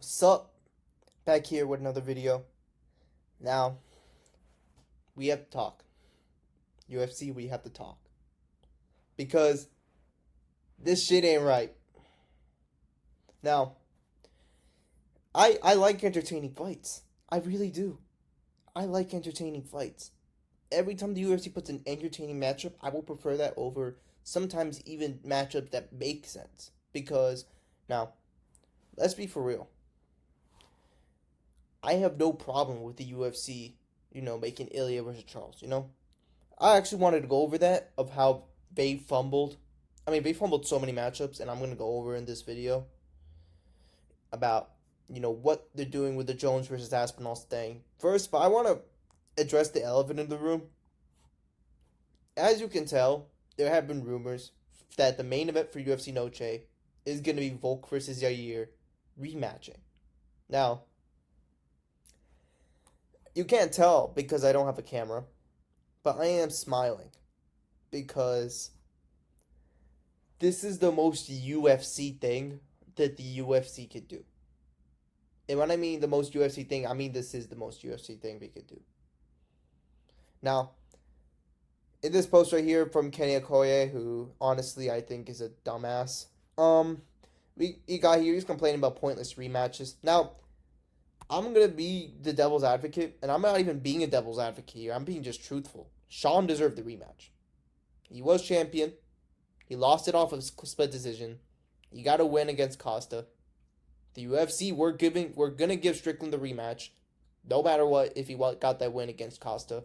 Sup? Back here with another video. Now, we have to talk. UFC, we have to talk. Because this shit ain't right. Now, I like entertaining fights. I really do. I like entertaining fights. Every time the UFC puts an entertaining matchup, I will prefer that over sometimes even matchups that make sense. Because, now, let's be for real. I have no problem with the UFC, making Ilya versus Charles, I actually wanted to go over that of how they fumbled. I mean, they fumbled so many matchups, and I'm going to go over in this video about, what they're doing with the Jones versus Aspinall thing. First, but I want to address the elephant in the room. As you can tell, there have been rumors that the main event for UFC Noche is going to be Volk versus Yair rematching. Now, you can't tell because I don't have a camera, but I am smiling because this is the most UFC thing that the UFC could do. And when I mean the most UFC thing, I mean this is the most UFC thing we could do. Now, in this post right here from Kenny Okoye, who honestly I think is a dumbass, he got here, he's complaining about pointless rematches. Now, I'm going to be the devil's advocate, and I'm not even being a devil's advocate here. I'm being just truthful. Sean deserved the rematch. He was champion. He lost it off of split decision. He got a win against Costa. The UFC, we're going to give Strickland the rematch, no matter what, if he got that win against Costa.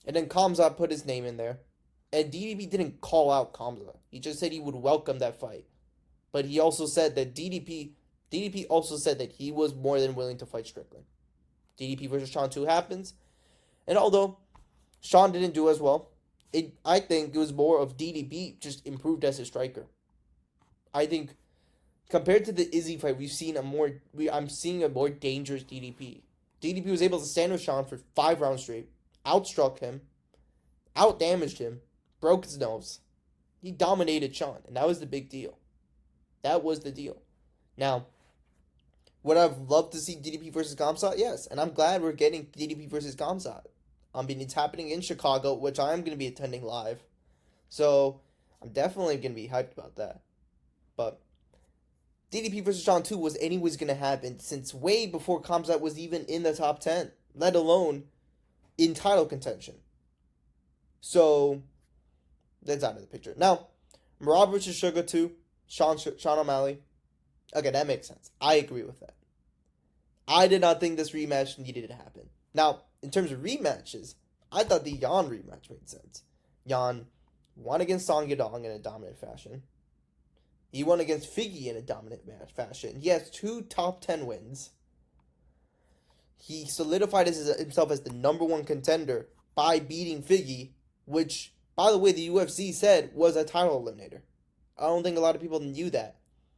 And then Khamzat put his name in there. And DDP didn't call out Khamzat. He just said he would welcome that fight. But he also said that DDP also said that he was more than willing to fight Strickland. DDP versus Sean 2 happens. And although Sean didn't do as well, I think it was more of DDP just improved as a striker. I think compared to the Izzy fight, I'm seeing a more dangerous DDP. DDP was able to stand with Sean for 5 rounds straight, outstruck him, outdamaged him, broke his nose. He dominated Sean, and that was the big deal. That was the deal. Now, would I have loved to see DDP versus Khamzat? Yes, and I'm glad we're getting DDP versus Khamzat. I mean, it's happening in Chicago, which I'm going to be attending live. So, I'm definitely going to be hyped about that. But DDP versus Sean 2 was anyways going to happen since way before Khamzat was even in the top 10, let alone in title contention. So, that's out of the picture. Now, Merab versus Sugar 2, Sean O'Malley. Okay, that makes sense. I agree with that. I did not think this rematch needed to happen. Now, in terms of rematches, I thought the Yan rematch made sense. Yan won against Song Yadong in a dominant fashion. He won against Figgy in a dominant fashion. He has 2 top 10 wins. He solidified himself as the number 1 contender by beating Figgy, which, by the way, the UFC said was a title eliminator. I don't think a lot of people knew that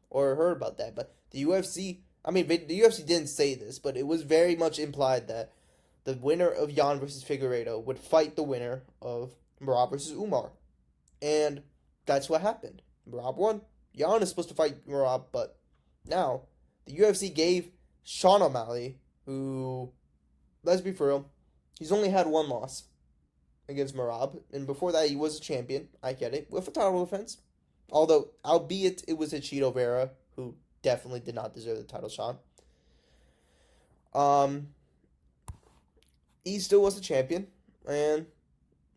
or heard about that, but the UFC didn't say this, but it was very much implied that the winner of Yan versus Figueiredo would fight the winner of Merab versus Umar. And that's what happened. Merab won. Yan is supposed to fight Merab, but now the UFC gave Sean O'Malley, who, let's be for real, he's only had 1 loss against Merab, and before that he was a champion, I get it, with a title defense. Although, albeit it was Chito Vera, who definitely did not deserve the title shot. He still was a champion, and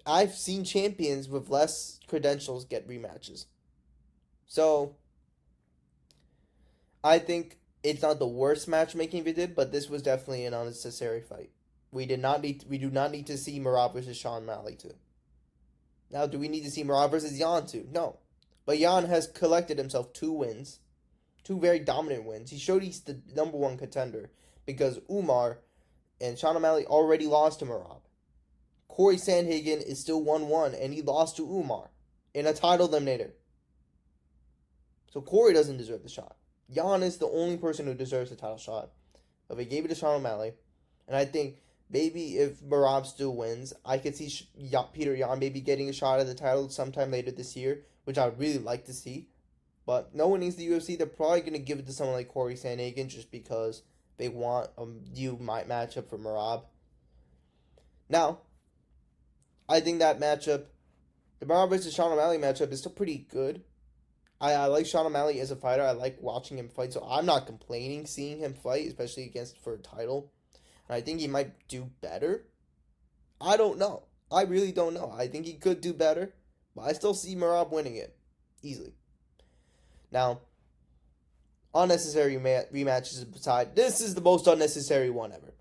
I've seen champions with less credentials get rematches. So, I think it's not the worst matchmaking we did, but this was definitely an unnecessary fight. We do not need to see Merab versus Sean O'Malley too. Now, do we need to see Merab versus Yan too? No. But Yan has collected himself 2 wins. 2 very dominant wins. He showed he's the number 1 contender because Umar and Sean O'Malley already lost to Merab. Corey Sandhagen is still 1-1, and he lost to Umar in a title eliminator. So Corey doesn't deserve the shot. Yan is the only person who deserves the title shot. But they gave it to Sean O'Malley. And I think maybe if Merab still wins, I could see Peter Yan maybe getting a shot at the title sometime later this year, which I would really like to see. But no one needs the UFC. They're probably going to give it to someone like Corey Sandhagen just because they want a new matchup for Merab. Now, I think that matchup, the Merab versus Sean O'Malley matchup, is still pretty good. I like Sean O'Malley as a fighter. I like watching him fight, so I'm not complaining seeing him fight, especially against for a title. And I think he might do better. I don't know. I really don't know. I think he could do better, but I still see Merab winning it easily. Now, unnecessary rematches aside, this is the most unnecessary one ever.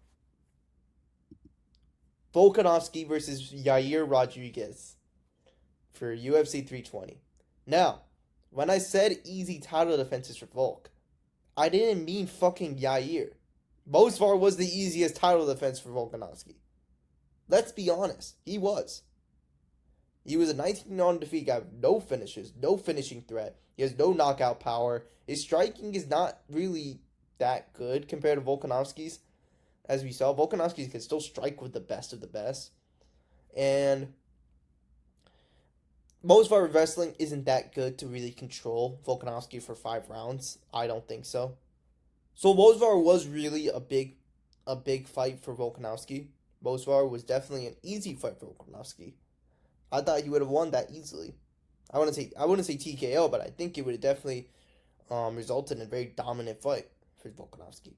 Volkanovski versus Yair Rodriguez for UFC 320. Now, when I said easy title defenses for Volk, I didn't mean fucking Yair. Mosvar was the easiest title defense for Volkanovski. Let's be honest, he was. He was a 19-0 defeat guy with no finishes, no finishing threat. He has no knockout power. His striking is not really that good compared to Volkanovski's. As we saw, Volkanovski can still strike with the best of the best. And Mosvar wrestling isn't that good to really control Volkanovski for 5 rounds. I don't think so. So Mosvar was really a big fight for Volkanovski. Mosvar was definitely an easy fight for Volkanovski. I thought he would have won that easily. I wouldn't say TKO, but I think it would have definitely resulted in a very dominant fight for Volkanovski.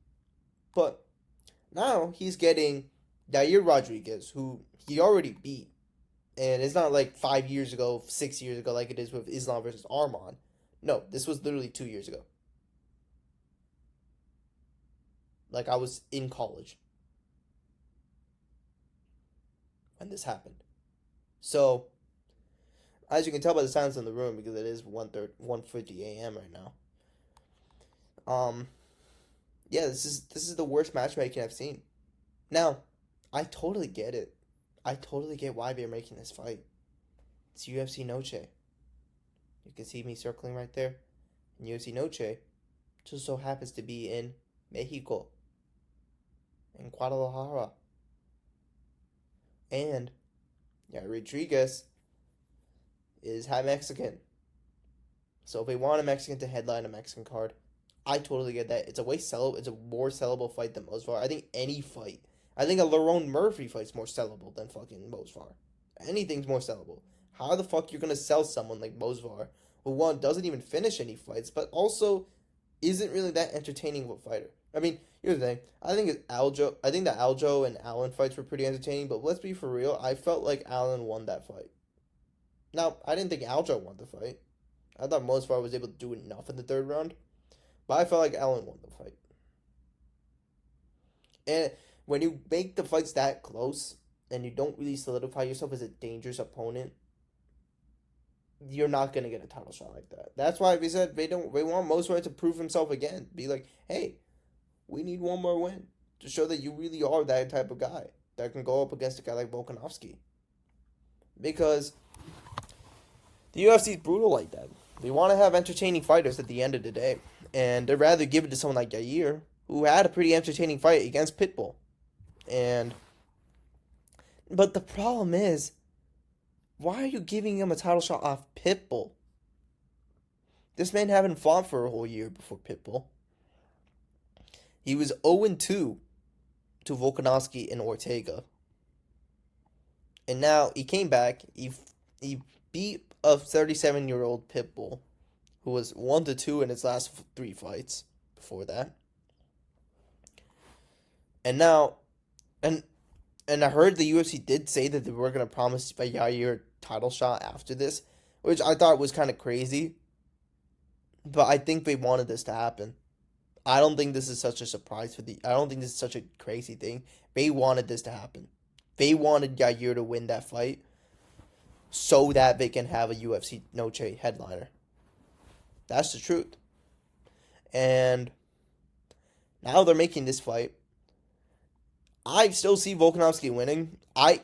But now he's getting Yair Rodriguez, who he already beat. And it's not like 5 years ago, 6 years ago, like it is with Islam versus Arman. No, this was literally 2 years ago. Like I was in college when this happened. So, as you can tell by the silence in the room, because it is 1:50 a.m. right now. Yeah, this is the worst matchmaking I've seen. Now, I totally get it. I totally get why they're making this fight. It's UFC Noche. You can see me circling right there. And UFC Noche just so happens to be in Mexico, in Guadalajara. And Rodriguez is half Mexican. So if they want a Mexican to headline a Mexican card, I totally get that. It's a more sellable fight than Mosvar. I think any fight. I think a Lerone Murphy fight's more sellable than fucking Mosvar. Anything's more sellable. How the fuck you're gonna sell someone like Mosvar, who one doesn't even finish any fights, but also isn't really that entertaining of a fighter? I mean, here's the thing. I think the Aljo and Allen fights were pretty entertaining, but let's be for real. I felt like Allen won that fight. Now, I didn't think Aljo won the fight. I thought Mosvar was able to do enough in the 3rd round, but I felt like Allen won the fight. And when you make the fights that close and you don't really solidify yourself as a dangerous opponent, you're not gonna get a title shot like that. That's why we said they want Mosvar to prove himself again. Be like, hey, we need one more win to show that you really are that type of guy that can go up against a guy like Volkanovski. Because the UFC is brutal like that. They want to have entertaining fighters at the end of the day, and they'd rather give it to someone like Yair, who had a pretty entertaining fight against Pitbull. But the problem is, why are you giving him a title shot off Pitbull? This man haven't fought for a whole year before Pitbull. He was 0-2 to Volkanovski and Ortega. And now he came back. He beat a 37-year-old Pitbull, who was 1-2 in his last 3 fights before that. And now, and I heard the UFC did say that they were going to promise a Yair title shot after this, which I thought was kind of crazy. But I think they wanted this to happen. I don't think this is such a surprise I don't think this is such a crazy thing. They wanted this to happen. They wanted Yair to win that fight so that they can have a UFC Noche headliner. That's the truth. And now they're making this fight. I still see Volkanovski winning. I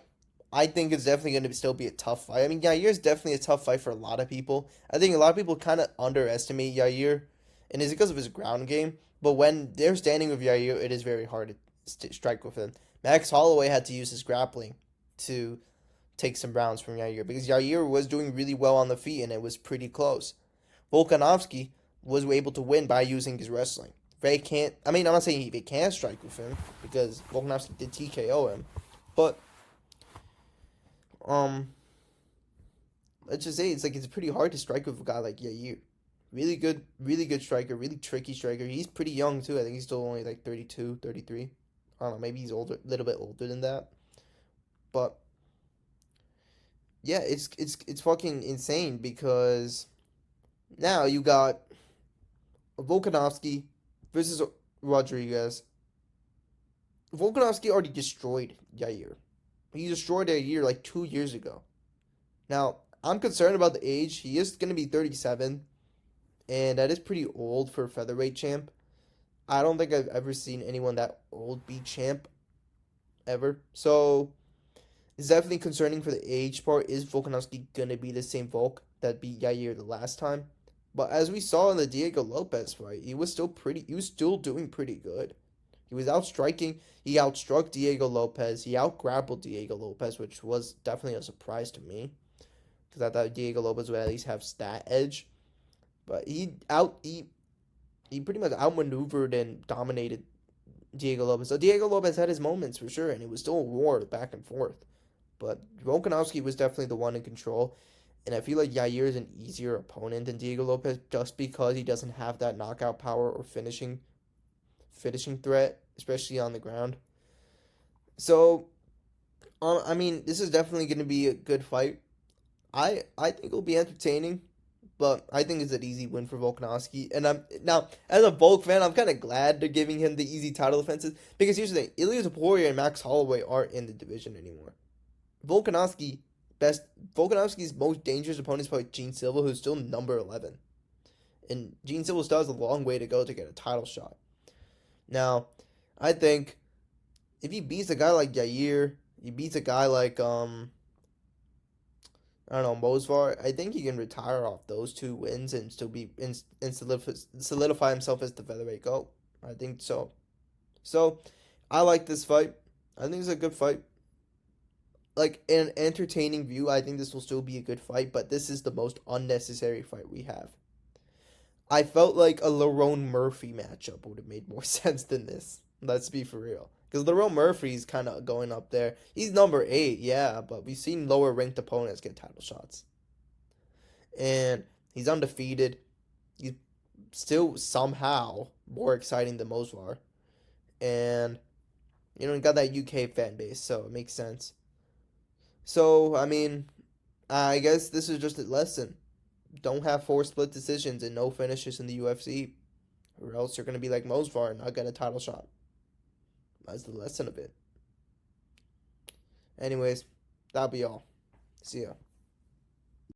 think it's definitely going to still be a tough fight. I mean, Yair's definitely a tough fight for a lot of people. I think a lot of people kind of underestimate Yair, and it's because of his ground game. But when they're standing with Yair, it is very hard to strike with him. Max Holloway had to use his grappling to take some rounds from Yair, because Yair was doing really well on the feet, and it was pretty close. Volkanovski was able to win by using his wrestling. They can't. I mean, I'm not saying they can't strike with him because Volkanovski did TKO him, but um, let's just say it's pretty hard to strike with a guy like Yair. Really good striker, really tricky striker. He's pretty young too. I think he's still only like 32, 33. I don't know, maybe he's older, a little bit older than that. But yeah, it's fucking insane because now you got Volkanovski versus Rodriguez. Volkanovski already destroyed Yair. He destroyed Yair like 2 years ago. Now, I'm concerned about the age. He is going to be 37, and that is pretty old for a featherweight champ. I don't think I've ever seen anyone that old be champ ever. So, it's definitely concerning for the age part. Is Volkanovski going to be the same Volk that beat Yair the last time? But as we saw in the Diego Lopez fight, he was still doing pretty good. He was outstriking, he outstruck Diego Lopez, he outgrappled Diego Lopez, which was definitely a surprise to me. Because I thought Diego Lopez would at least have stat edge. But he pretty much outmaneuvered and dominated Diego Lopez. So Diego Lopez had his moments for sure, and it was still a war back and forth. But Volkanovski was definitely the one in control. And I feel like Yair is an easier opponent than Diego Lopez just because he doesn't have that knockout power or finishing threat, especially on the ground. So, I mean, this is definitely going to be a good fight. I think it'll be entertaining, but I think it's an easy win for Volkanovski. And I'm now as a Volk fan, I'm kind of glad they're giving him the easy title defenses because here's the thing: Ilya Topuria and Max Holloway aren't in the division anymore. Volkanovski best Volkanovski's most dangerous opponent is probably Gene Silva, who's still number 11, and Gene Silva still has a long way to go to get a title shot. Now, I think if he beats a guy like Yair, he beats a guy like I don't know Mosvar, I think he can retire off those two wins and still be and solidify himself as the featherweight GOAT. I think so. So, I like this fight. I think it's a good fight. Like in an entertaining view, I think this will still be a good fight, but this is the most unnecessary fight we have. I felt like a Lerone Murphy matchup would have made more sense than this. Let's be for real. Because Lerone Murphy's kind of going up there. He's number 8, yeah, but we've seen lower ranked opponents get title shots. And he's undefeated. He's still somehow more exciting than Mosvar. And, he got that UK fan base, so it makes sense. So, I mean, I guess this is just a lesson. Don't have 4 split decisions and no finishes in the UFC, or else you're going to be like Mosvar and not get a title shot. That's the lesson of it. Anyways, that'll be all. See ya.